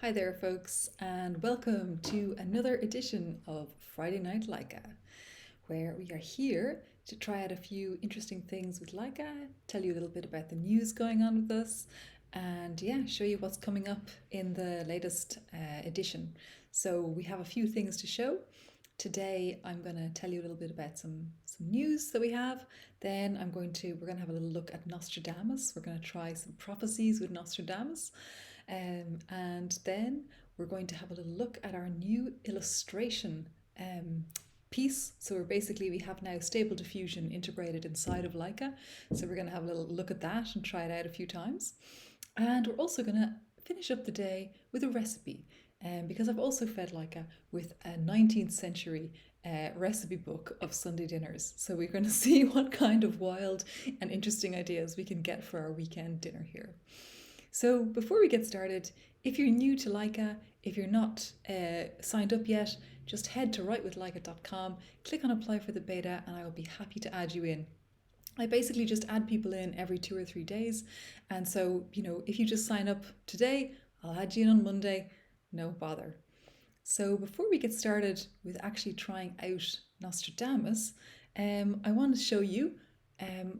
Hi there, folks, and welcome to another edition of Friday Night LAIKA, where we are here to try out a few interesting things with LAIKA, tell you a little bit about the news going on with us, and show you what's coming up in the latest edition. So we have a few things to show. Today, I'm going to tell you a little bit about some news that we have. Then we're going to have a little look at Nostradamus. We're going to try some prophecies with Nostradamus. And then we're going to have a little look at our new illustration piece. So we have now Stable Diffusion integrated inside of LAIKA. So we're going to have a little look at that and try it out a few times. And we're also going to finish up the day with a recipe. Because I've also fed LAIKA with a 19th century recipe book of Sunday dinners. So we're going to see what kind of wild and interesting ideas we can get for our weekend dinner here. So before we get started, if you're new to LAIKA, if you're not signed up yet, just head to writewithlaika.com, click on apply for the beta, and I will be happy to add you in. I basically just add people in every 2 or 3 days. And so, if you just sign up today, I'll add you in on Monday, no bother. So before we get started with actually trying out Nostradamus, I want to show you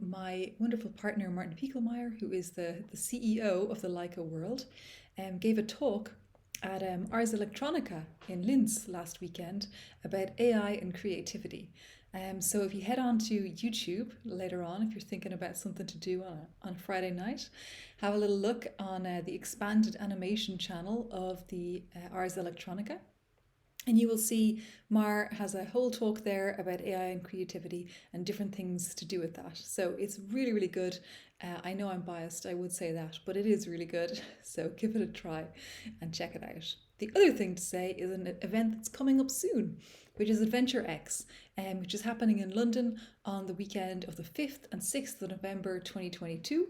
my wonderful partner, Martin Piekelmeier, who is the CEO of the LAIKA world, gave a talk at Ars Electronica in Linz last weekend about AI and creativity. So if you head on to YouTube later on, if you're thinking about something to do on a Friday night, have a little look on the expanded animation channel of the Ars Electronica. And you will see Mar has a whole talk there about AI and creativity and different things to do with that. So it's really, really good. I know I'm biased, I would say that, but it is really good. So give it a try and check it out. The other thing to say is an event that's coming up soon, which is Adventure X, which is happening in London on the weekend of the 5th and 6th of November 2022.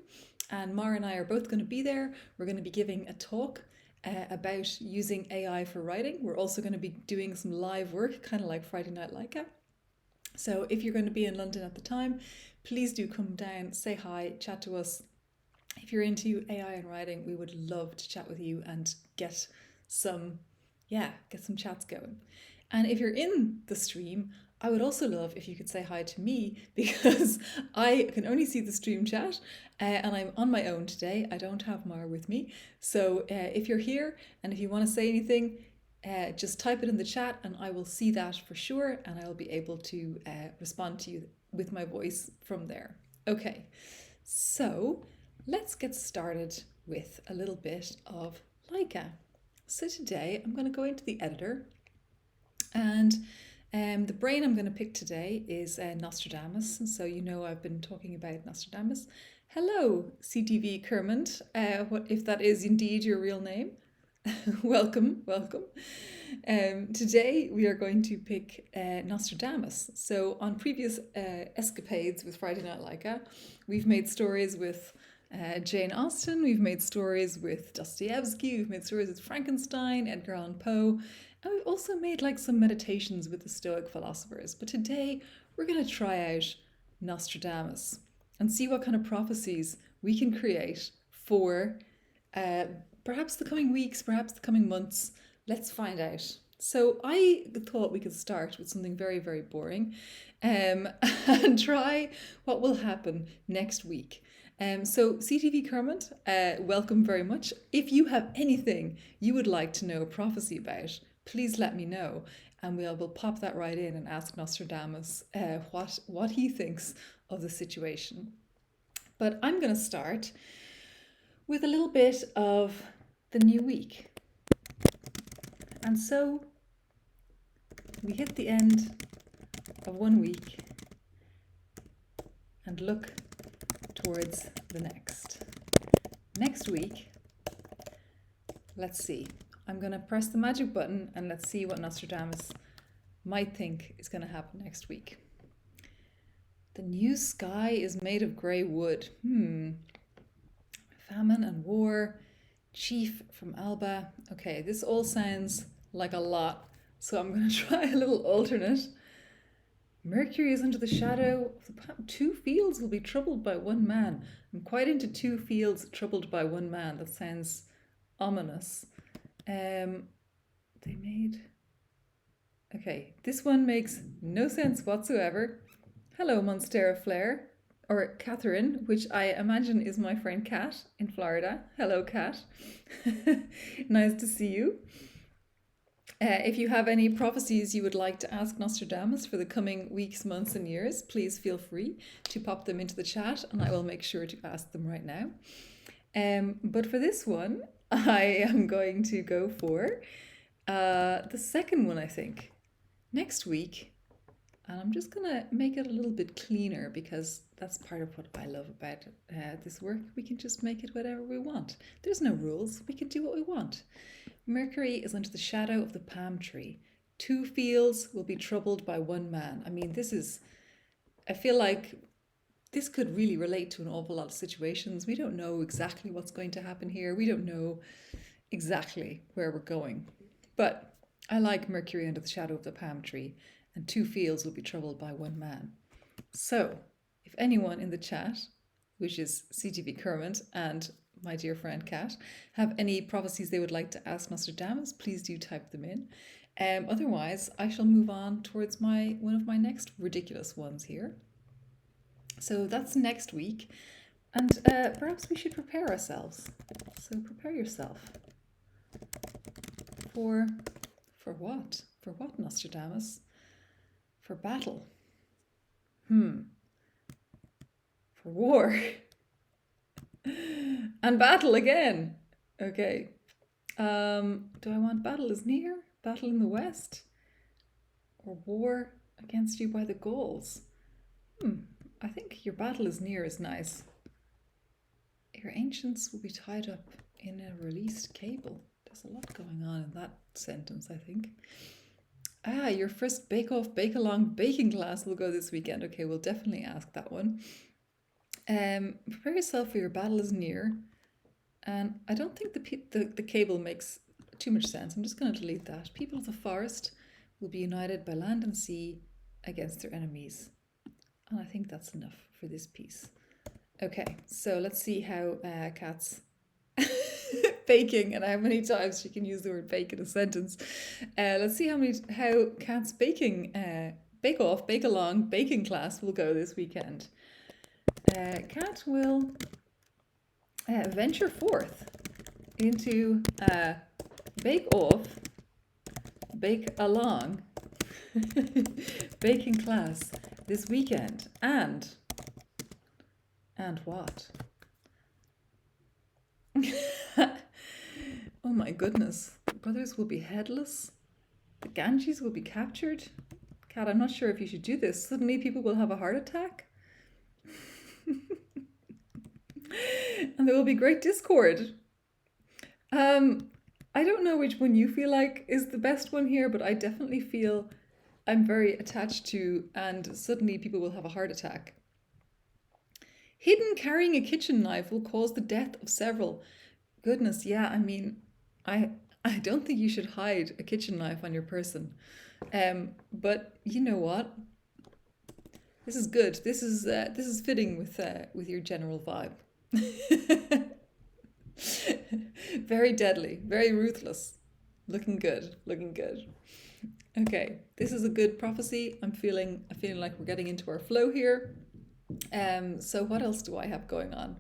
And Mar and I are both going to be there. We're going to be giving a talk about using AI for writing. We're also going to be doing some live work, kind of like Friday Night LAIKA. So if you're going to be in London at the time, please do come down, say hi, chat to us. If you're into AI and writing, we would love to chat with you and get some chats going. And if you're in the stream, I would also love if you could say hi to me, because I can only see the stream chat and I'm on my own today. I don't have Mar with me. So if you're here and if you want to say anything, just type it in the chat and I will see that for sure, and I'll be able to respond to you with my voice from there. Okay, so let's get started with a little bit of LAIKA. So today I'm going to go into the editor, and the brain I'm going to pick today is Nostradamus. So I've been talking about Nostradamus. Hello, CTV Kermit, what if that is indeed your real name? welcome. Today we are going to pick Nostradamus. So on previous escapades with Friday Night LAIKA, we've made stories with Jane Austen, we've made stories with Dostoevsky, we've made stories with Frankenstein, Edgar Allan Poe, and we've also made some meditations with the Stoic philosophers. But today we're going to try out Nostradamus and see what kind of prophecies we can create for perhaps the coming weeks, perhaps the coming months. Let's find out. So I thought we could start with something very, very boring and try what will happen next week. So CTV Kermit, welcome very much. If you have anything you would like to know a prophecy about, please let me know, and we'll pop that right in and ask Nostradamus what he thinks of the situation. But I'm going to start with a little bit of the new week. And so we hit the end of one week and look towards the next. Next week, let's see. I'm going to press the magic button and let's see what Nostradamus might think is going to happen next week. The new sky is made of grey wood. Famine and war. Chief from Alba. Okay, this all sounds like a lot, so I'm going to try a little alternate. Mercury is under the shadow of the palm. 2 fields will be troubled by one man. I'm quite into 2 fields troubled by one man. That sounds ominous. Um, they made. Okay, this one makes no sense whatsoever. Hello, Monstera Flare, or Catherine, which I imagine is my friend Kat in Florida. Hello, Kat. Nice to see you. If you have any prophecies you would like to ask Nostradamus for the coming weeks, months, and years, please feel free to pop them into the chat and I will make sure to ask them right now. But for this one, I am going to go for the second one, I think. Next week, and I'm just going to make it a little bit cleaner because that's part of what I love about this work. We can just make it whatever we want. There's no rules. We can do what we want. Mercury is under the shadow of the palm tree. 2 fields will be troubled by 1 man. I mean, I feel like this could really relate to an awful lot of situations. We don't know exactly what's going to happen here. We don't know exactly where we're going. But I like Mercury under the shadow of the palm tree, and 2 fields will be troubled by 1 man. So, if anyone in the chat, which is CTV Kermit and my dear friend Kat, have any prophecies they would like to ask Nostradamus, please do type them in. Otherwise, I shall move on towards one of my next ridiculous ones here. So that's next week, and perhaps we should prepare ourselves. So prepare yourself. For what? For what, Nostradamus? For battle. For war. And battle again. Okay. Do I want battle is near? Battle in the west? Or war against you by the Gauls? I think your battle is near is nice. Your ancients will be tied up in a released cable. There's a lot going on in that sentence, I think. Your first bake-off, bake-along baking class will go this weekend. Okay, we'll definitely ask that one. Prepare yourself for your battle is near. And I don't think the cable makes too much sense. I'm just going to delete that. People of the forest will be united by land and sea against their enemies. And I think that's enough for this piece. Okay, so let's see how Kat's baking and how many times she can use the word bake in a sentence. Let's see how Kat's baking bake-off, bake-along baking class will go this weekend. Kat will venture forth into bake-off, bake-along baking class this weekend. And what? Oh my goodness. Brothers will be headless. The Ganges will be captured. Kat, I'm not sure if you should do this. Suddenly people will have a heart attack. And there will be great discord. I don't know which one you feel like is the best one here, but I definitely feel I'm very attached to, and suddenly people will have a heart attack. Hidden carrying a kitchen knife will cause the death of several. Goodness, yeah, I mean, I don't think you should hide a kitchen knife on your person. But you know what? This is good. This is fitting with your general vibe. Very deadly, very ruthless. Looking good, looking good. Okay, this is a good prophecy. I'm feeling like we're getting into our flow here. So what else do I have going on?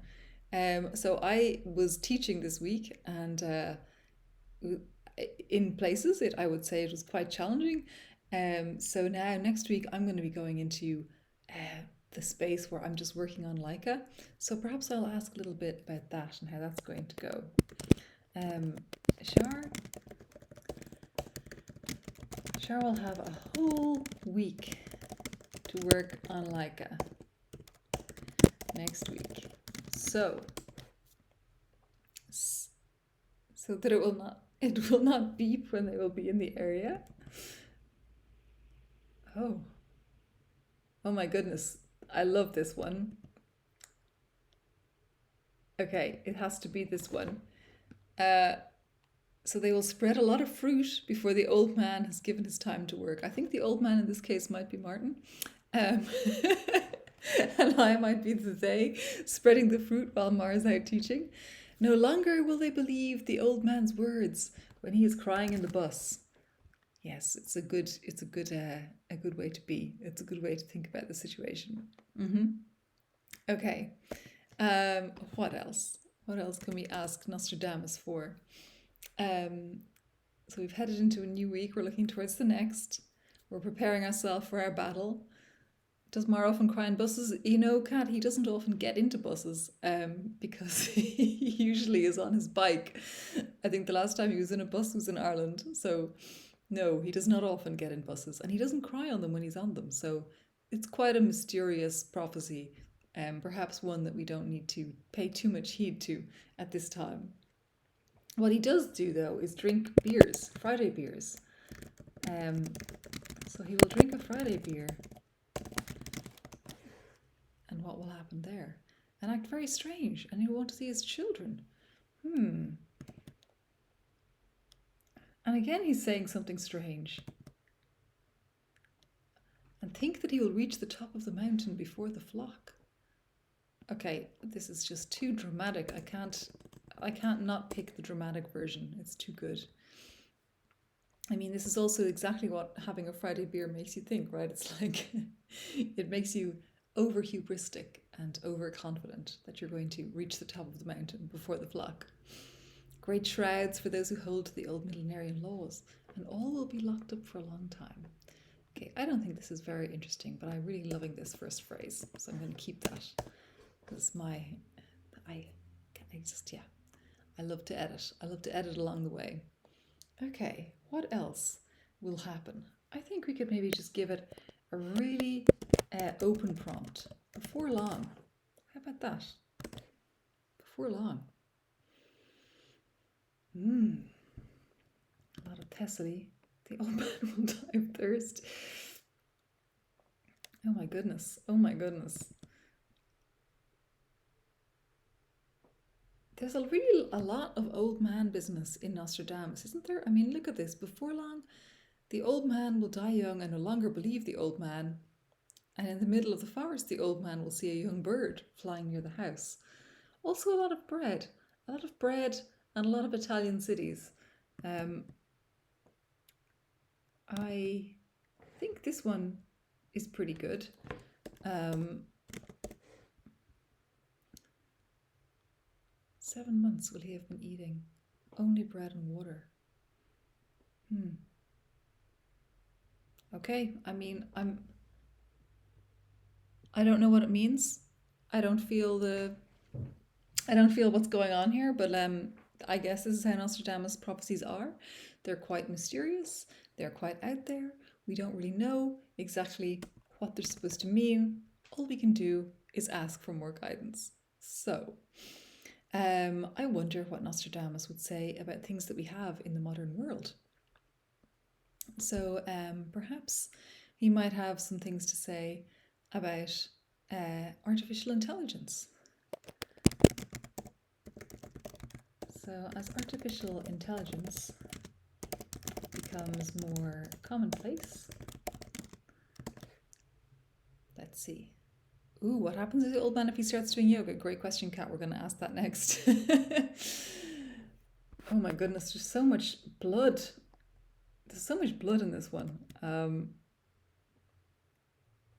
So I was teaching this week, and in places I would say it was quite challenging. So now next week I'm going to be going into the space where I'm just working on LAIKA. So perhaps I'll ask a little bit about that and how that's going to go. Shar will have a whole week to work on LAIKA next week. So that it will not beep when they will be in the area. Oh my goodness. I love this one. Okay, it has to be this one. So they will spread a lot of fruit before the old man has given his time to work. I think the old man in this case might be Martin. And I might be the they spreading the fruit while Mara's out teaching. No longer will they believe the old man's words when he is crying in the bus. Yes, a good way to be. It's a good way to think about the situation. Okay. What else? What else can we ask Nostradamus for? So we've headed into a new week. We're looking towards the next. We're preparing ourselves for our battle. Does Mar often cry in buses? You know, Kat, he doesn't often get into buses because he usually is on his bike. I think the last time he was in a bus was in Ireland. So, no, he does not often get in buses. And he doesn't cry on them when he's on them. So, it's quite a mysterious prophecy. Perhaps one that we don't need to pay too much heed to at this time. What he does do, though, is drink beers, Friday beers. So he will drink a Friday beer. And what will happen there? And act very strange. And he'll want to see his children. And again, he's saying something strange. And think that he will reach the top of the mountain before the flock. Okay, this is just too dramatic. I can't not pick the dramatic version. It's too good. I mean, this is also exactly what having a Friday beer makes you think, right? It's like it makes you over hubristic and overconfident that you're going to reach the top of the mountain before the flock. Great shrouds for those who hold to the old millenarian laws, and all will be locked up for a long time. Okay, I don't think this is very interesting, but I'm really loving this first phrase, so I'm going to keep that because I love to edit. I love to edit along the way. Okay, what else will happen? I think we could maybe just give it a really open prompt. Before long. How about that? Before long. A lot of Thessaly. The old man will die of thirst. Oh my goodness. Oh my goodness. There's a lot of old man business in Nostradamus, isn't there? I mean, look at this. Before long, the old man will die young and no longer believe the old man. And in the middle of the forest, the old man will see a young bird flying near the house. Also a lot of bread and a lot of Italian cities. I think this one is pretty good. 7 months will he have been eating only bread and water. Okay, I mean, I don't know what it means. I don't feel what's going on here, but I guess this is how Nostradamus prophecies are. They're quite mysterious. They're quite out there. We don't really know exactly what they're supposed to mean. All we can do is ask for more guidance. So, I wonder what Nostradamus would say about things that we have in the modern world. So, perhaps he might have some things to say about artificial intelligence. So as artificial intelligence becomes more commonplace, let's see. Ooh, what happens to the old man if he starts doing yoga? Great question, Kat. We're going to ask that next. Oh my goodness, there's so much blood. There's so much blood in this one.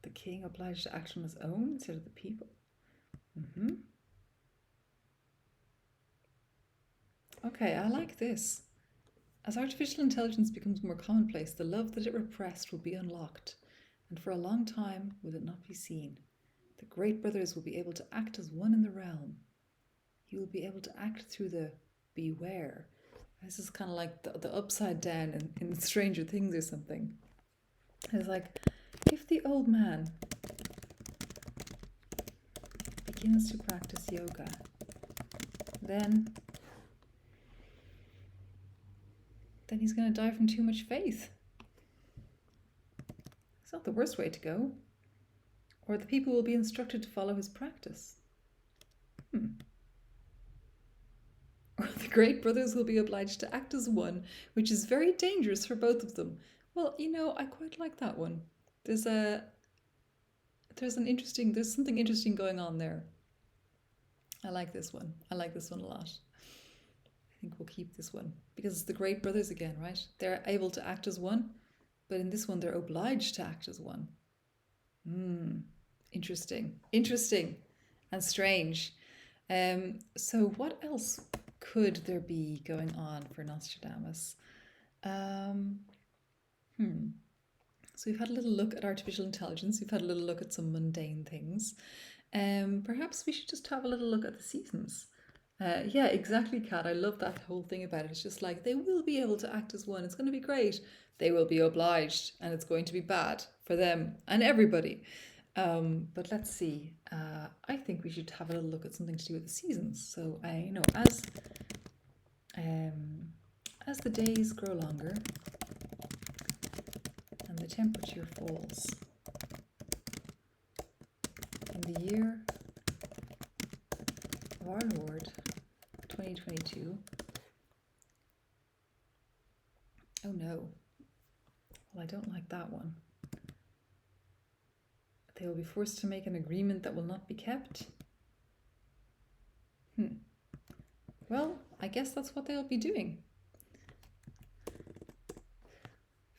The king obliged to act on his own instead of the people. Okay, I like this. As artificial intelligence becomes more commonplace, the love that it repressed will be unlocked, and for a long time will it not be seen. The great brothers will be able to act as one in the realm. He will be able to act through the beware. This is kind of like the upside down in Stranger Things or something. It's like, if the old man begins to practice yoga, then he's going to die from too much faith. It's not the worst way to go. Or the people will be instructed to follow his practice. Or the great brothers will be obliged to act as one, which is very dangerous for both of them. Well, you know, I quite like that one. There's something interesting going on there. I like this one. I like this one a lot. I think we'll keep this one because it's the Great Brothers again, right? They're able to act as one, but in this one they're obliged to act as one. Interesting. Interesting and strange. So what else could there be going on for Nostradamus? So we've had a little look at artificial intelligence. We've had a little look at some mundane things. Perhaps we should just have a little look at the seasons. Yeah, exactly, Kat. I love that whole thing about it. It's just like they will be able to act as one. It's going to be great. They will be obliged, and it's going to be bad for them and everybody. But let's see. I think we should have a little look at something to do with the seasons. So I know as the days grow longer and the temperature falls in the year of our Lord 2022. Oh no. Well, I don't like that one. They will be forced to make an agreement that will not be kept. Well, I guess that's what they'll be doing.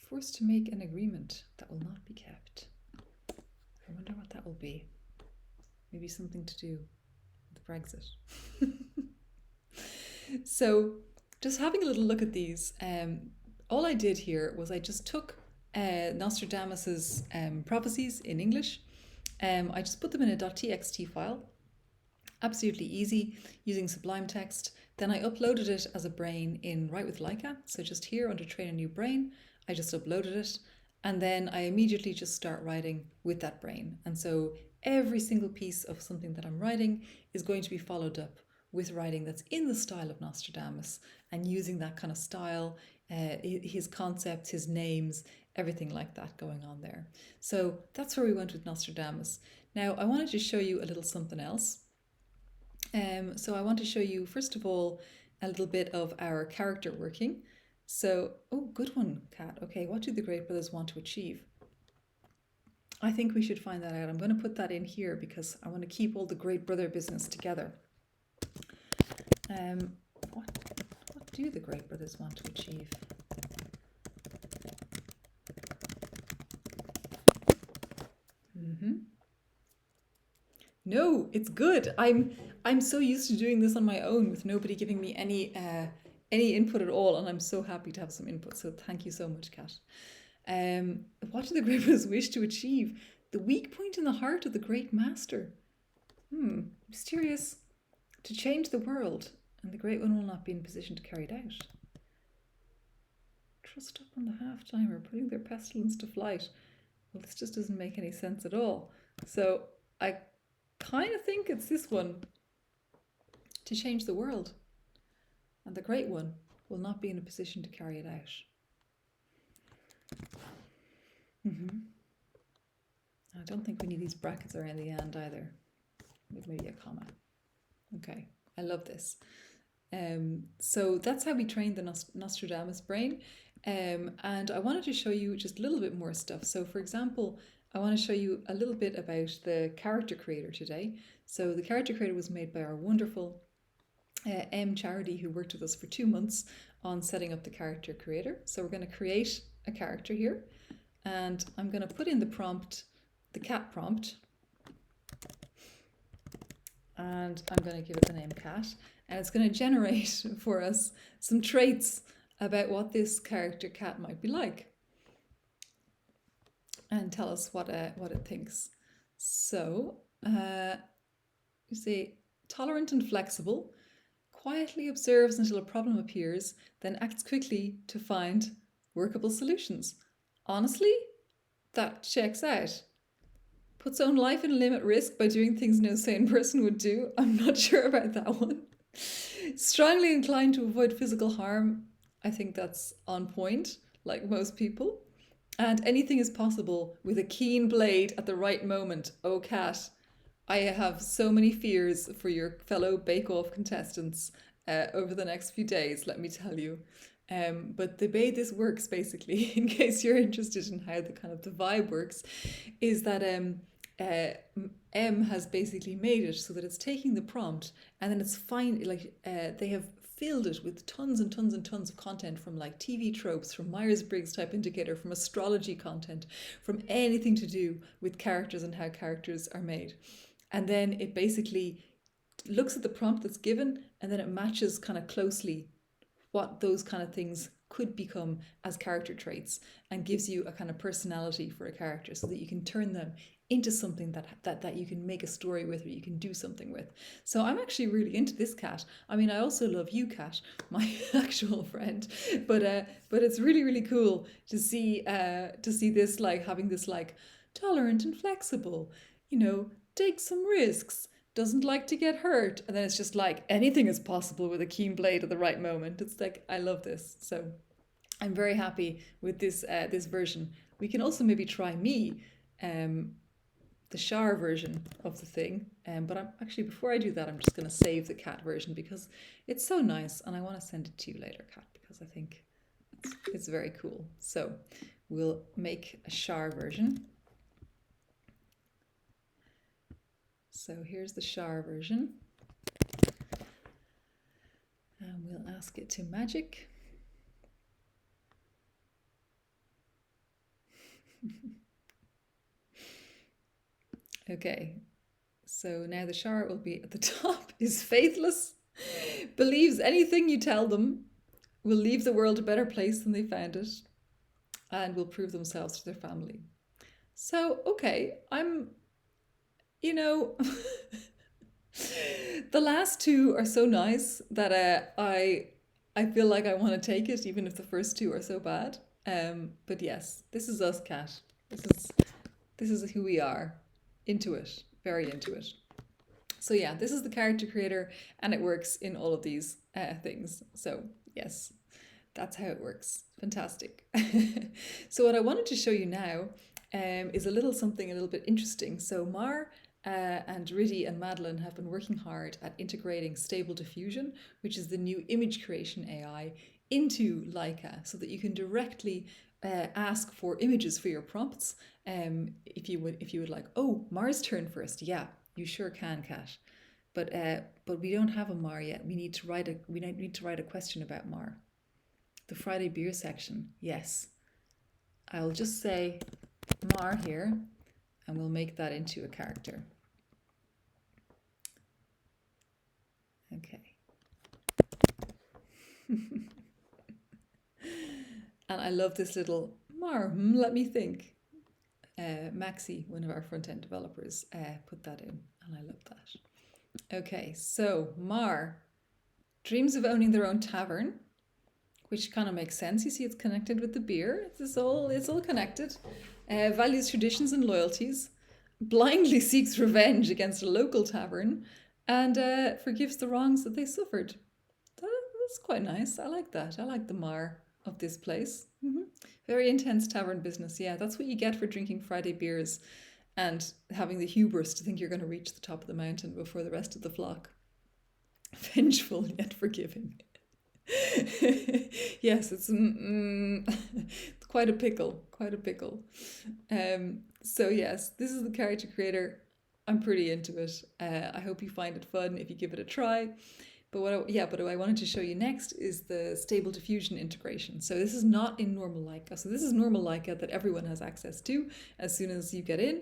Forced to make an agreement that will not be kept. I wonder what that will be. Maybe something to do with Brexit. So, just having a little look at these, all I did here was I just took Nostradamus's prophecies in English. I just put them in a .txt file, absolutely easy, using Sublime Text. Then I uploaded it as a brain in Write with LAIKA. So just here under Train a New Brain, I just uploaded it. And then I immediately just start writing with that brain. And so every single piece of something that I'm writing is going to be followed up with writing that's in the style of Nostradamus and using that kind of style, his concepts, his names, everything like that going on there. So that's where we went with Nostradamus. Now I wanted to show you a little something else. So I want to show you, first of all, a little bit of our character working. So, oh, good one, Kat. Okay, what do the Great Brothers want to achieve? I think we should find that out. I'm going to put that in here because I want to keep all the Great Brother business together. What do the Great Brothers want to achieve? No, it's good. I'm so used to doing this on my own with nobody giving me any input at all, and I'm so happy to have some input. So thank you so much, Kat. What do the Great Brothers wish to achieve? The weak point in the heart of the Great Master. Mysterious. To change the world, and the Great One will not be in position to carry it out. Trussed up on the half-timer, putting their pestilence to flight. Well, this just doesn't make any sense at all. So I kind of think it's this one. To change the world, and the Great One will not be in a position to carry it out. I don't think we need these brackets around the end either. Maybe a comma. Okay, I love this. So that's how we trained the Nostradamus brain. And I wanted to show you just a little bit more stuff. So for example, I want to show you a little bit about the character creator today. So the character creator was made by our wonderful M. Charity, who worked with us for 2 months on setting up the character creator. So we're going to create a character here, and I'm going to put in the prompt, the cat prompt, and I'm going to give it the name Cat, and it's going to generate for us some traits about what this character Cat might be like, and tell us what it thinks. So you see, tolerant and flexible, quietly observes until a problem appears, then acts quickly to find workable solutions. Honestly, that checks out. Puts own life and limb at risk by doing things no sane person would do. I'm not sure about that one. Strongly inclined to avoid physical harm. I think that's on point, like most people. And anything is possible with a keen blade at the right moment. Oh, Cat. I have so many fears for your fellow Bake Off contestants over the next few days, let me tell you. But the way this works, basically, in case you're interested in how the vibe works, is that M has basically made it so that it's taking the prompt and then it's fine. Like they have filled it with tons and tons and tons of content from like TV tropes, from Myers-Briggs type indicator, from astrology content, from anything to do with characters and how characters are made. And then it basically looks at the prompt that's given and then it matches kind of closely what those kind of things could become as character traits and gives you a kind of personality for a character so that you can turn them into something that you can make a story with or you can do something with. So I'm actually really into this cat. I mean, I also love you, Cat, my actual friend, but it's really really cool to see this, like having this like tolerant and flexible, take some risks, doesn't like to get hurt, and then it's just like anything is possible with a keen blade at the right moment. It's like I love this. So I'm very happy with this version. We can also maybe try me, the shower version of the thing. But I'm actually, before I do that, I'm just going to save the cat version because it's so nice and I want to send it to you later, Cat, because I think it's very cool. So we'll make a shower version. So here's the shower version. And we'll ask it to magic. Okay, so now the shower will be at the top, is faithless, believes anything you tell them, will leave the world a better place than they found it, and will prove themselves to their family. So, okay, I'm, the last two are so nice that I feel like I want to take it, even if the first two are so bad. But yes, this is us, Cat. This is who we are. Into it, very into it. So yeah, this is the character creator and it works in all of these things. So yes, that's how it works. Fantastic. So what I wanted to show you now is a little bit interesting. So Mar and Riddy and Madeline have been working hard at integrating Stable Diffusion, which is the new image creation AI, into LAIKA so that you can directly ask for images for your prompts. If you would like, oh, Mar's turn first. Yeah, you sure can, Kat. But we don't have a Mar yet. We need to write a question about Mar. The Friday beer section. Yes. I'll just say Mar here and we'll make that into a character. Okay. And I love this little Mar, let me think. Maxi, one of our front-end developers, put that in, and I love that. Okay, so Mar dreams of owning their own tavern, which kind of makes sense. You see, it's connected with the beer. It's all connected. Values traditions and loyalties, blindly seeks revenge against a local tavern, and forgives the wrongs that they suffered. That's quite nice. I like that. I like the Mar of this place. Very intense tavern business. Yeah, that's what you get for drinking Friday beers and having the hubris to think you're going to reach the top of the mountain before the rest of the flock. Vengeful yet forgiving. Yes, it's quite a pickle. So yes, this is the character creator. I'm pretty into it. I hope you find it fun if you give it a try. But what I wanted to show you next is the Stable Diffusion integration. So this is not in normal LAIKA. So this is normal LAIKA that everyone has access to as soon as you get in.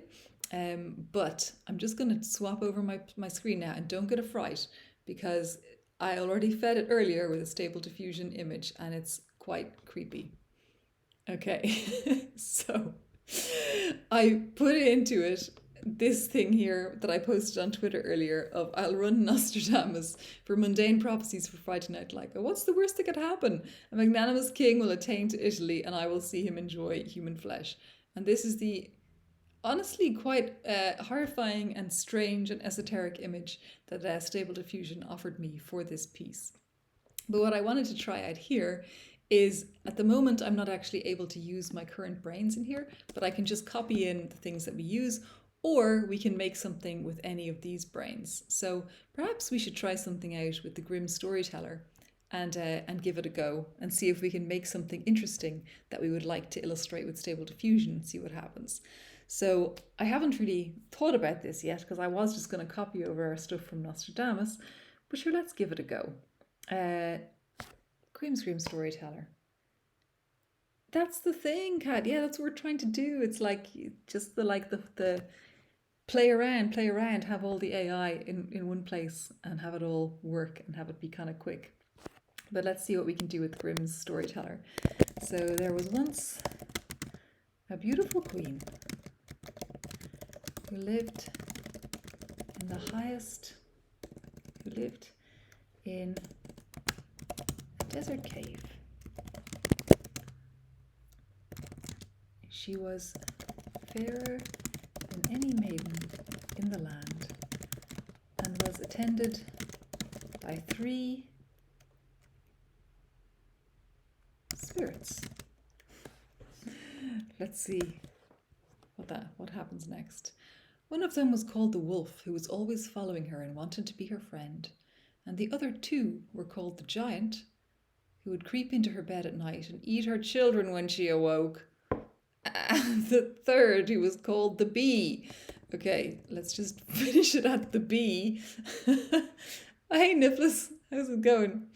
But I'm just going to swap over my screen now, and don't get a fright because I already fed it earlier with a Stable Diffusion image and it's quite creepy. Okay, so I put into it this thing here that I posted on Twitter earlier of I'll run Nostradamus for mundane prophecies for Friday Night LAIKA. What's the worst that could happen? A magnanimous king will attain to Italy and I will see him enjoy human flesh. And this is the honestly quite horrifying and strange and esoteric image that Stable Diffusion offered me for this piece. But what I wanted to try out here is, at the moment I'm not actually able to use my current brains in here, but I can just copy in the things that we use, or we can make something with any of these brains. So perhaps we should try something out with the Grim Storyteller and give it a go and see if we can make something interesting that we would like to illustrate with Stable Diffusion and see what happens. So I haven't really thought about this yet because I was just going to copy over our stuff from Nostradamus, but sure, let's give it a go. Cream Scream Storyteller. That's the thing, Kat. Yeah, that's what we're trying to do. It's like just the play around, have all the AI in one place and have it all work and have it be kind of quick. But let's see what we can do with Grimm's Storyteller. So there was once a beautiful queen who lived in the highest, who lived in a desert cave. She was fairer than any maiden in the land and was attended by 3 spirits. Let's see what happens next. One of them was called the wolf, who was always following her and wanted to be her friend, and the other 2 were called the giant, who would creep into her bed at night and eat her children when she awoke. And the third, who was called the bee. Okay, let's just finish it at the bee. Hey, Nicholas, how's it going?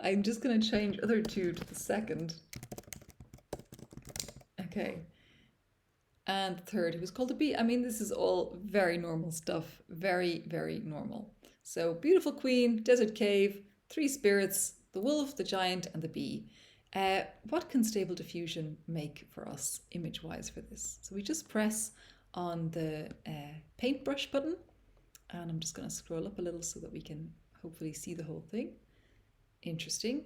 I'm just going to change other 2 to the second. Okay. And the third, who was called the bee. I mean, this is all very normal stuff. Very, very normal. So, beautiful queen, desert cave, 3 spirits, the wolf, the giant, and the bee. What can Stable Diffusion make for us image-wise for this? So we just press on the paintbrush button, and I'm just going to scroll up a little so that we can hopefully see the whole thing. Interesting.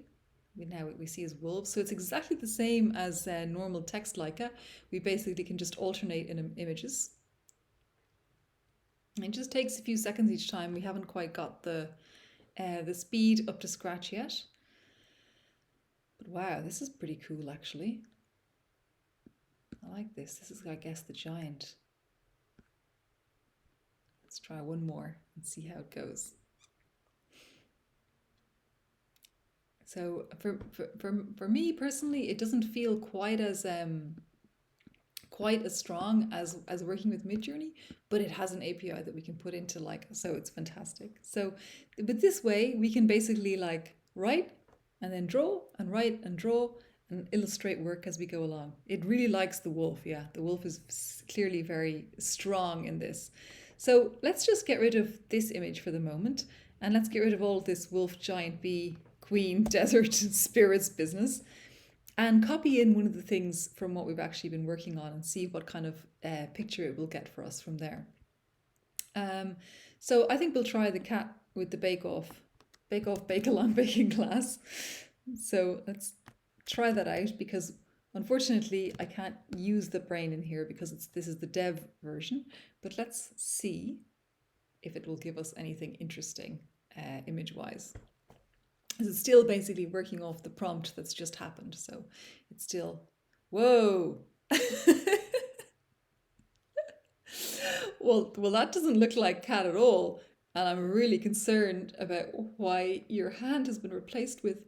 Now we see as wolves. So it's exactly the same as normal text Leica. We basically can just alternate in images. It just takes a few seconds each time. We haven't quite got the speed up to scratch yet. But wow, this is pretty cool actually. I like this. This is, I guess, the giant. Let's try one more and see how it goes. So for me personally, it doesn't feel quite as strong as working with Midjourney, but it has an API that we can put into Leica, so it's fantastic. So, but this way we can basically like write and then draw and write and draw and illustrate work as we go along. It really likes the wolf. Yeah, the wolf is clearly very strong in this. So let's just get rid of this image for the moment, and let's get rid of all this wolf, giant, bee, queen, desert, spirits business, and copy in one of the things from what we've actually been working on and see what kind of picture it will get for us from there. So I think we'll try the cat with the bake-along baking class. So let's try that out, because unfortunately I can't use the brain in here because this is the dev version, but let's see if it will give us anything interesting image-wise. It's still basically working off the prompt that's just happened, so it's still, whoa. Well, that doesn't look like cat at all, and I'm really concerned about why your hand has been replaced with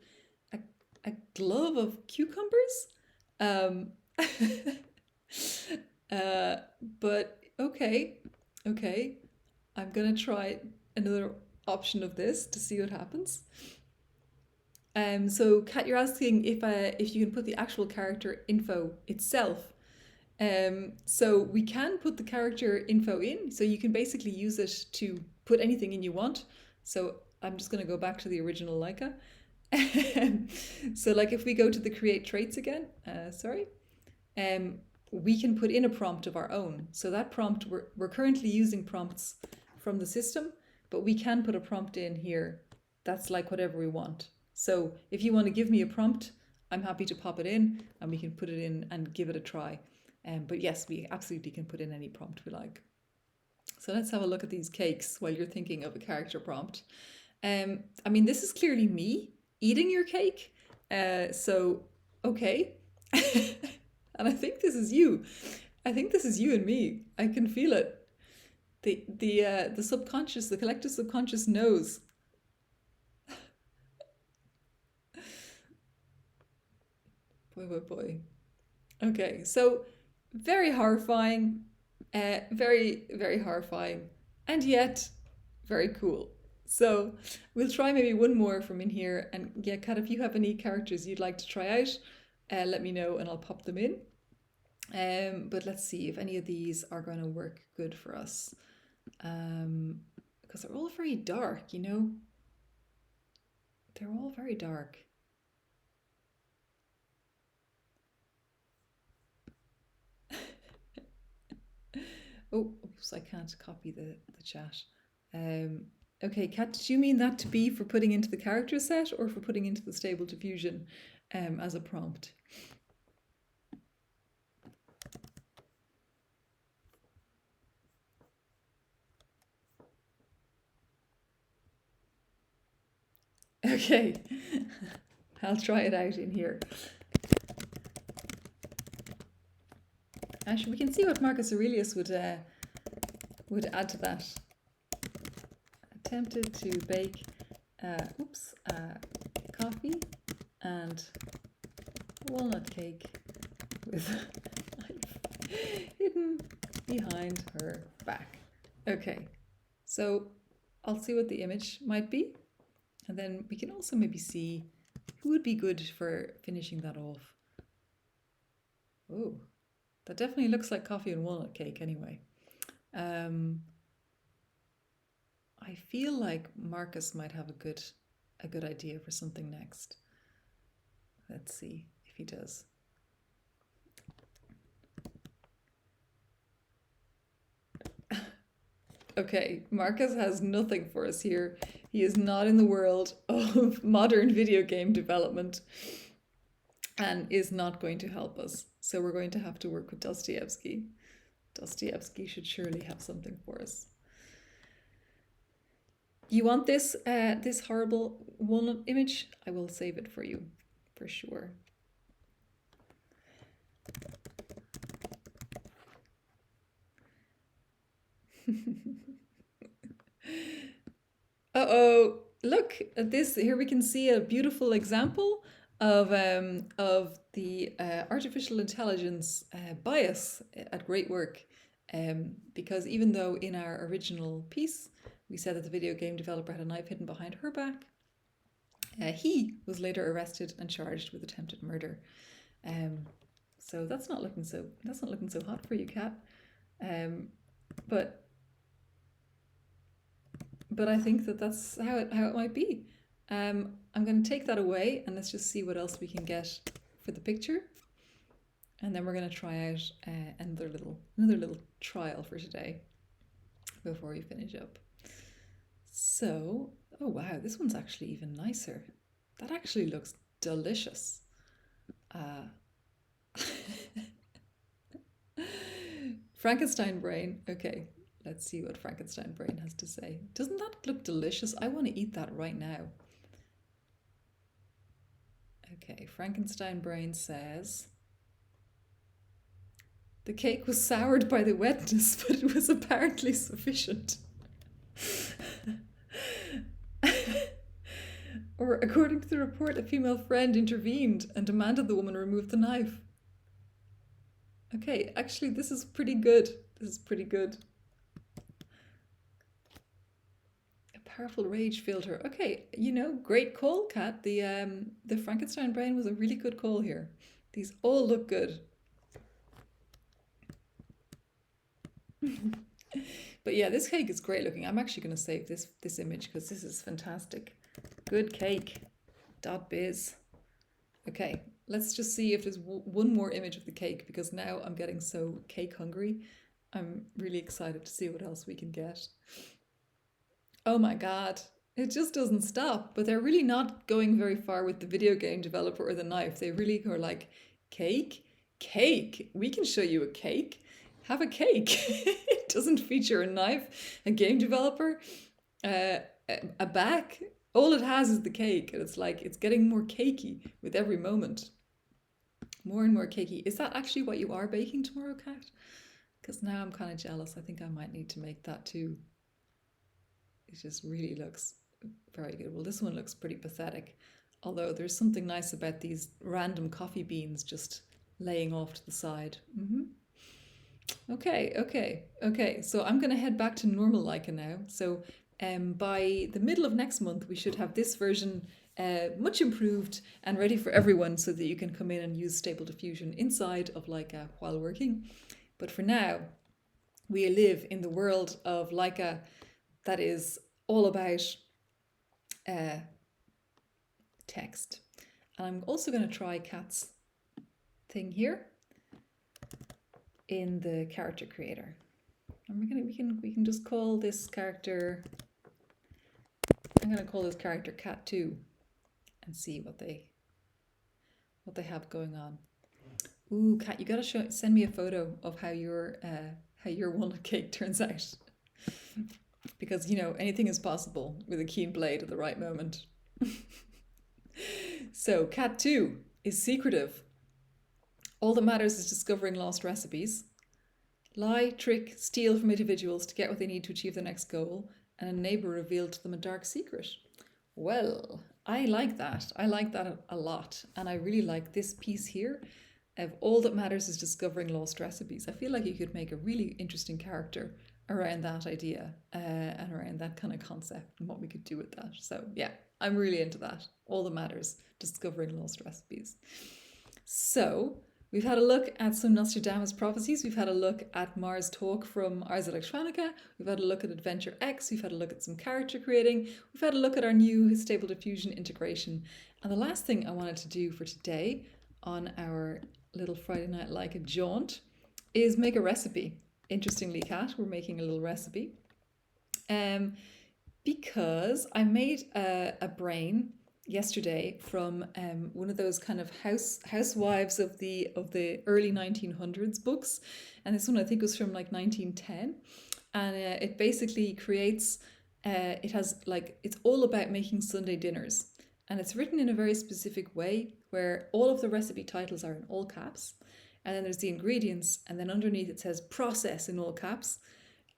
a glove of cucumbers. But okay, I'm gonna try another option of this to see what happens. So Kat, you're asking if you can put the actual character info itself. So we can put the character info in, so you can basically use it to put anything in you want. So I'm just going to go back to the original Leica. So like if we go to the create traits again, we can put in a prompt of our own. So that prompt, we're currently using prompts from the system, but we can put a prompt in here that's like whatever we want. So if you want to give me a prompt, I'm happy to pop it in and we can put it in and give it a try. But yes, we absolutely can put in any prompt we like. So let's have a look at these cakes while you're thinking of a character prompt. I mean, this is clearly me eating your cake. So, okay. And I think this is you. I think this is you and me. I can feel it. The subconscious, the collective subconscious knows. Boy. Okay, so Very horrifying, very, very horrifying, and yet very cool. So we'll try maybe one more from in here. And yeah, Kat, if you have any characters you'd like to try out, let me know and I'll pop them in. But let's see if any of these are going to work good for us. Because they're all very dark, you know? They're all very dark. Oh, oops, I can't copy the chat. Okay, Kat, did you mean that to be for putting into the character set or for putting into the Stable Diffusion as a prompt? Okay, I'll try it out in here. Actually, we can see what Marcus Aurelius would add to that. Attempted to bake, coffee and walnut cake with a knife hidden behind her back. Okay, so I'll see what the image might be, and then we can also maybe see who would be good for finishing that off. Oh, that definitely looks like coffee and walnut cake anyway. I feel like Marcus might have a good idea for something next. Let's see if he does. Okay, Marcus has nothing for us here. He is not in the world of modern video game development and is not going to help us. So we're going to have to work with Dostoevsky. Dostoevsky should surely have something for us. You want this this horrible walnut image? I will save it for you, for sure. Uh-oh, look at this. Here we can see a beautiful example of the artificial intelligence bias at great work. Because even though in our original piece we said that the video game developer had a knife hidden behind her back, he was later arrested and charged with attempted murder. So that's not looking so hot for you, Kat. But I think that that's how it might be. I'm going to take that away and let's just see what else we can get for the picture. And then we're going to try out another little trial for today before we finish up. So, oh wow, this one's actually even nicer. That actually looks delicious. Frankenstein brain. Okay, let's see what Frankenstein brain has to say. Doesn't that look delicious? I want to eat that right now. Okay, Frankenstein brain says, the cake was soured by the wetness, but it was apparently sufficient. Or, according to the report, a female friend intervened and demanded the woman remove the knife. Okay, actually, this is pretty good. This is pretty good. A powerful rage filled her. Okay, you know, great call, Kat. The Frankenstein brain was a really good call here. These all look good. But yeah, this cake is great looking. I'm actually going to save this image because this is fantastic. Good cake. .biz. Okay, let's just see if there's one more image of the cake because now I'm getting so cake hungry. I'm really excited to see what else we can get. Oh my god, it just doesn't stop. But they're really not going very far with the video game developer or the knife. They really are like, cake? Cake? We can show you a cake. Have a cake. It doesn't feature a knife, a game developer, a back. All it has is the cake, and it's like it's getting more cakey with every moment. More and more cakey. Is that actually what you are baking tomorrow, Kat? Because now I'm kind of jealous. I think I might need to make that too. It just really looks very good. Well, this one looks pretty pathetic, although there's something nice about these random coffee beans just laying off to the side. Okay. So I'm going to head back to normal Leica now. So by the middle of next month, we should have this version much improved and ready for everyone so that you can come in and use Stable Diffusion inside of Leica while working. But for now, we live in the world of Leica that is all about uh, text. And I'm also going to try Kat's thing here in the character creator. And we can just call this character, I'm going to call this character Cat2 and see what they have going on. Ooh, Kat, you got to send me a photo of how your walnut cake turns out. Because, you know, anything is possible with a keen blade at the right moment. So, Cat2 is secretive. All that matters is discovering lost recipes. Lie, trick, steal from individuals to get what they need to achieve the next goal, and a neighbour revealed to them a dark secret. Well, I like that. I like that a lot. And I really like this piece here of all that matters is discovering lost recipes. I feel like you could make a really interesting character around that idea and around that kind of concept and what we could do with that. So yeah, I'm really into that. All that matters, discovering lost recipes. So we've had a look at some Nostradamus prophecies. We've had a look at Mars Talk from Ars Electronica. We've had a look at Adventure X. We've had a look at some character creating. We've had a look at our new Stable Diffusion integration. And the last thing I wanted to do for today on our little Friday Night Leica jaunt is make a recipe. Interestingly, Kat, we're making a little recipe. Because I made a brain yesterday from one of those kind of housewives of the early 1900s books, and this one I think was from like 1910, and it basically creates it has like it's all about making Sunday dinners, and it's written in a very specific way where all of the recipe titles are in all caps, and then there's the ingredients, and then underneath it says process in all caps,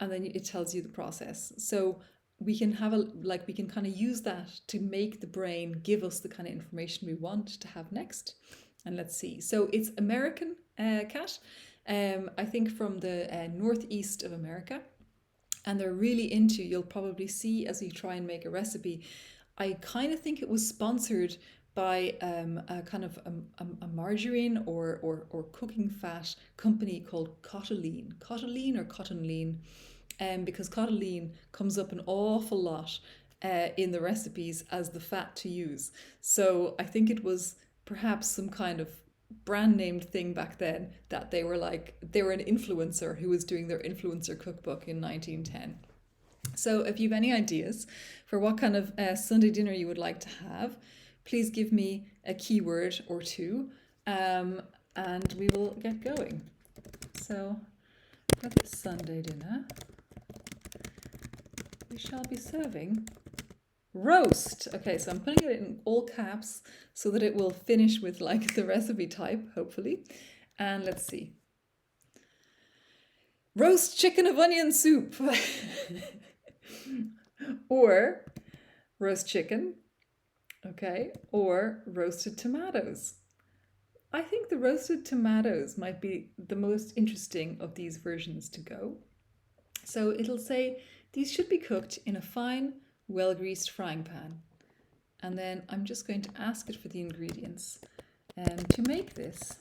and then it tells you the process. So we can have we can kind of use that to make the brain give us the kind of information we want to have next. And let's see. So it's American, Kat, I think from the northeast of America. And they're really into, you'll probably see as you try and make a recipe, I kind of think it was sponsored by a kind of a margarine or cooking fat company called Cottolene or Cottonline. Because Cottolene comes up an awful lot in the recipes as the fat to use. So I think it was perhaps some kind of brand named thing back then that they were an influencer who was doing their influencer cookbook in 1910. So if you have any ideas for what kind of Sunday dinner you would like to have, please give me a keyword or two and we will get going. So for this Sunday dinner, we shall be serving roast. Okay, so I'm putting it in all caps so that it will finish with like the recipe type, hopefully. And let's see. Roast chicken of onion soup. Or roast chicken. Okay, or roasted tomatoes. I think the roasted tomatoes might be the most interesting of these versions to go. So it'll say, these should be cooked in a fine, well-greased frying pan. And then I'm just going to ask it for the ingredients. And to make this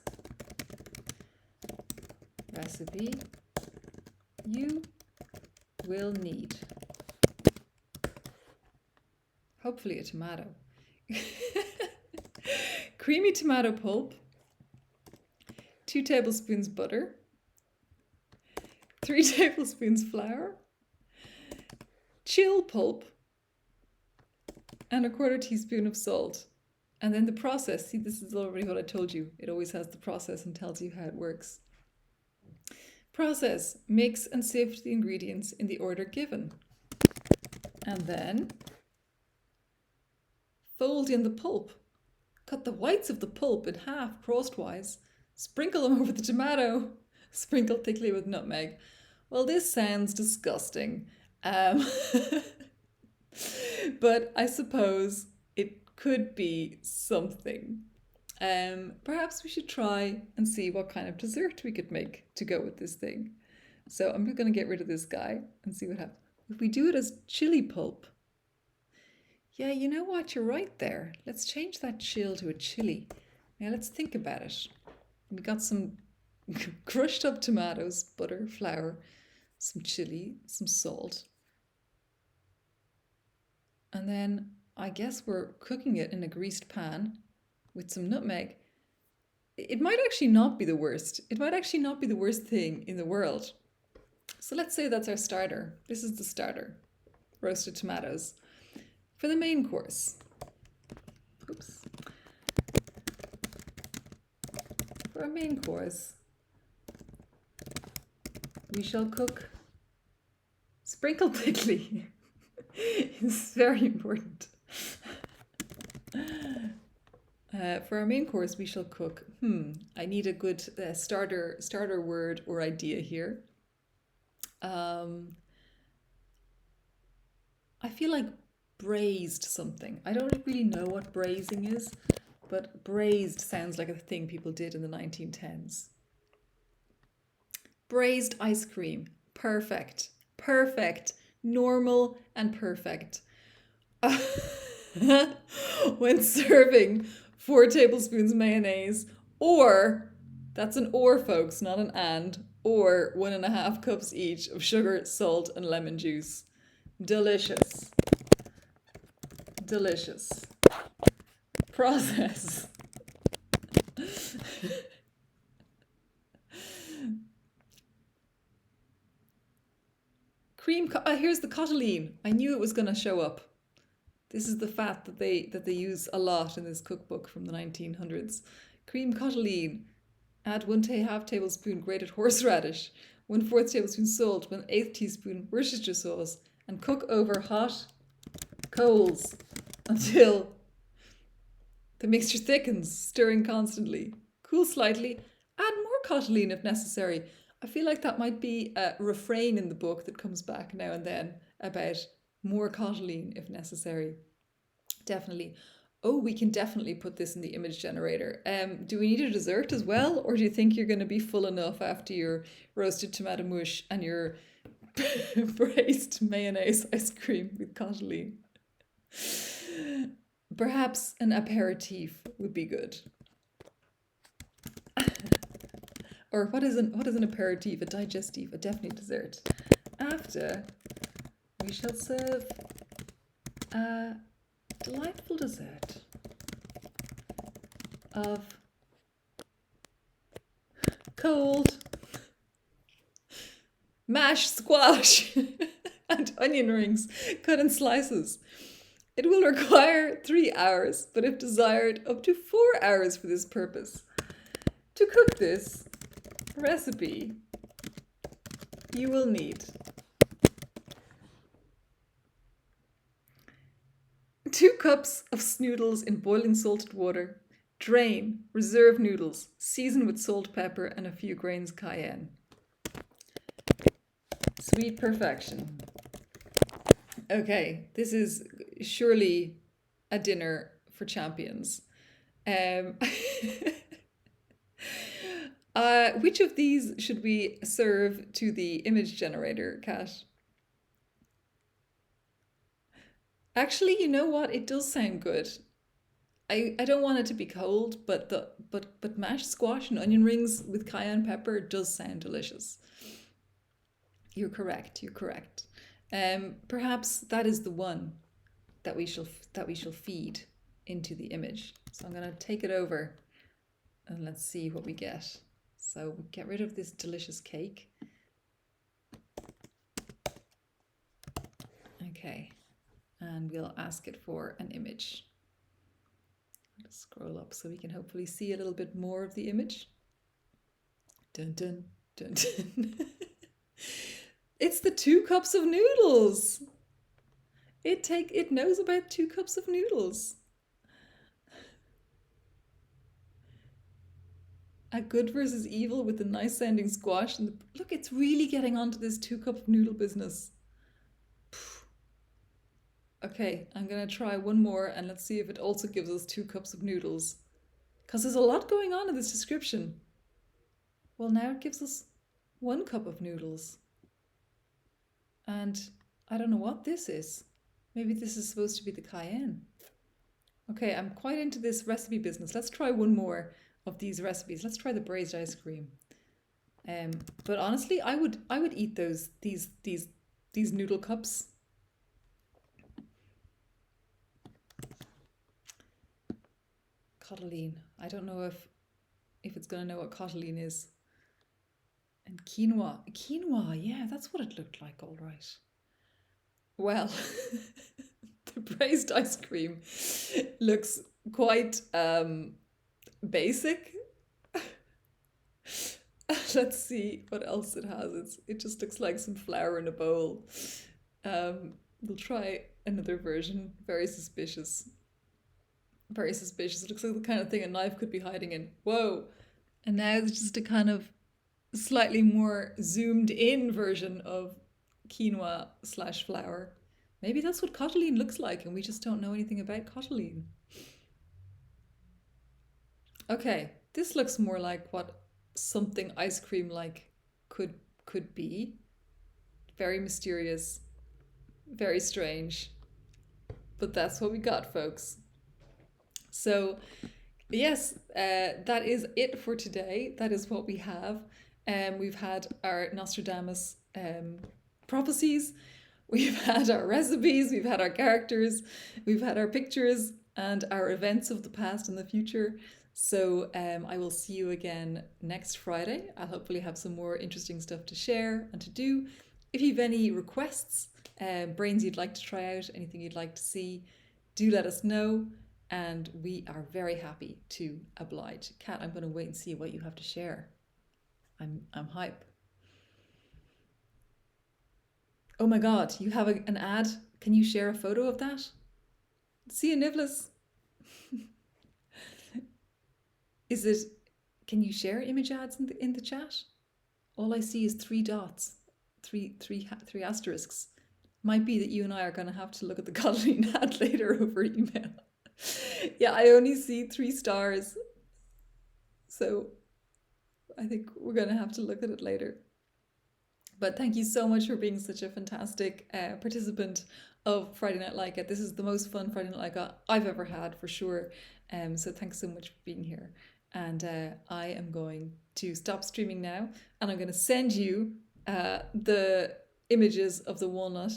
recipe, you will need, hopefully a tomato, creamy tomato pulp, 2 tablespoons butter, 3 tablespoons flour, chill pulp, and a 1/4 teaspoon of salt. And then the process, see, this is already what I told you. It always has the process and tells you how it works. Process, mix and sift the ingredients in the order given. And then fold in the pulp. Cut the whites of the pulp in half crosswise. Sprinkle them over the tomato. Sprinkle thickly with nutmeg. Well, this sounds disgusting. But I suppose it could be something. Perhaps we should try and see what kind of dessert we could make to go with this thing. So I'm going to get rid of this guy and see what happens. If we do it as chili pulp, yeah, you know what? You're right there. Let's change that chill to a chili. Now let's think about it. We got some crushed up tomatoes, butter, flour, some chili, some salt. And then I guess we're cooking it in a greased pan with some nutmeg. It might actually not be the worst. It might actually not be the worst thing in the world. So let's say that's our starter. This is the starter. Roasted tomatoes. For the main course. Oops. For our main course, we shall cook sprinkled pickle. It's very important. For our main course, we shall cook. I need a good starter word or idea here. I feel like braised something. I don't really know what braising is, but braised sounds like a thing people did in the 1910s. Braised ice cream. Perfect. Perfect. Normal and perfect. When serving 4 tablespoons mayonnaise, or, that's an or folks, not an and, or 1.5 cups each of sugar, salt and lemon juice. Delicious. Delicious. Process. Here's the cotyledon. I knew it was going to show up. This is the fat that they use a lot in this cookbook from the 1900s. Cream cotyledon. Add 1/2 tablespoon grated horseradish, 1/4 tablespoon salt, 1/8 teaspoon Worcestershire sauce, and cook over hot coals until the mixture thickens, stirring constantly. Cool slightly. Add more cotyledon if necessary. I feel like that might be a refrain in the book that comes back now and then about more cotyledon if necessary. Definitely. Oh, we can definitely put this in the image generator. Do we need a dessert as well? Or do you think you're going to be full enough after your roasted tomato mousse and your braised mayonnaise ice cream with cotyledon? Perhaps an aperitif would be good. Or what is an aperitif? A digestif, a definitely dessert. After, we shall serve a delightful dessert of cold mashed squash and onion rings cut in slices. It will require 3 hours, but if desired, up to 4 hours for this purpose. To cook this recipe, you will need 2 cups of noodles in boiling salted water. Drain, reserve noodles, season with salt, pepper, and a few grains cayenne. Sweet perfection. Okay, this is surely a dinner for champions. Which of these should we serve to the image generator, Kat? Actually, you know what? It does sound good. I don't want it to be cold, but mashed squash and onion rings with cayenne pepper does sound delicious. You're correct. You're correct. Perhaps that is the one that we shall feed into the image. So I'm going to take it over and let's see what we get. So we get rid of this delicious cake. Okay, and we'll ask it for an image. Let's scroll up so we can hopefully see a little bit more of the image. Dun dun dun dun. It's the 2 cups of noodles. It knows about 2 cups of noodles. A good versus evil with the nice sounding squash. And look, it's really getting onto this 2 cup noodle business. Okay, I'm going to try one more and let's see if it also gives us 2 cups of noodles. because there's a lot going on in this description. Well, now it gives us 1 cup of noodles. And I don't know what this is. Maybe this is supposed to be the cayenne. Okay, I'm quite into this recipe business. Let's try one more of these recipes. Let's try the braised ice cream. But honestly, I would eat these noodle cups. Cotyledon. I don't know if it's gonna know what cotyledon is. And quinoa. Quinoa, yeah, that's what it looked like, all right. Well, the braised ice cream looks quite basic. Let's see what else it has. It just looks like some flour in a bowl. We'll try another version. Very suspicious. Very suspicious. It looks like the kind of thing a knife could be hiding in. Whoa! And now it's just a kind of slightly more zoomed in version of quinoa / flour. Maybe that's what cotyledon looks like and we just don't know anything about cotyledon. Okay, this looks more like what something ice cream like could be. Very mysterious, very strange. But that's what we got, folks. So yes, that is it for today. That is what we have. We've had our Nostradamus prophecies, we've had our recipes, we've had our characters, we've had our pictures and our events of the past and the future. So I will see you again next Friday. I'll hopefully have some more interesting stuff to share and to do. If you have any requests, brains you'd like to try out, anything you'd like to see, do let us know. And we are very happy to oblige. Kat, I'm going to wait and see what you have to share. I'm hype. Oh my God, you have an ad. Can you share a photo of that? See you, Nicholas. Can you share image ads in the chat? All I see is 3 dots, three asterisks. Might be that you and I are going to have to look at the Colleen ad later over email. Yeah, I only see 3 stars. So I think we're going to have to look at it later. But thank you so much for being such a fantastic participant of Friday Night LAIKA. This is the most fun Friday Night LAIKA I've ever had, for sure. So thanks so much for being here. And I am going to stop streaming now. And I'm going to send you the images of the walnut.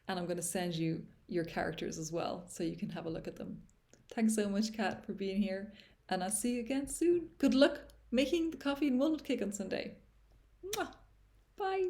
And I'm going to send you your characters as well, so you can have a look at them. Thanks so much, Kat, for being here. And I'll see you again soon. Good luck making the coffee and walnut cake on Sunday. Mwah! Bye.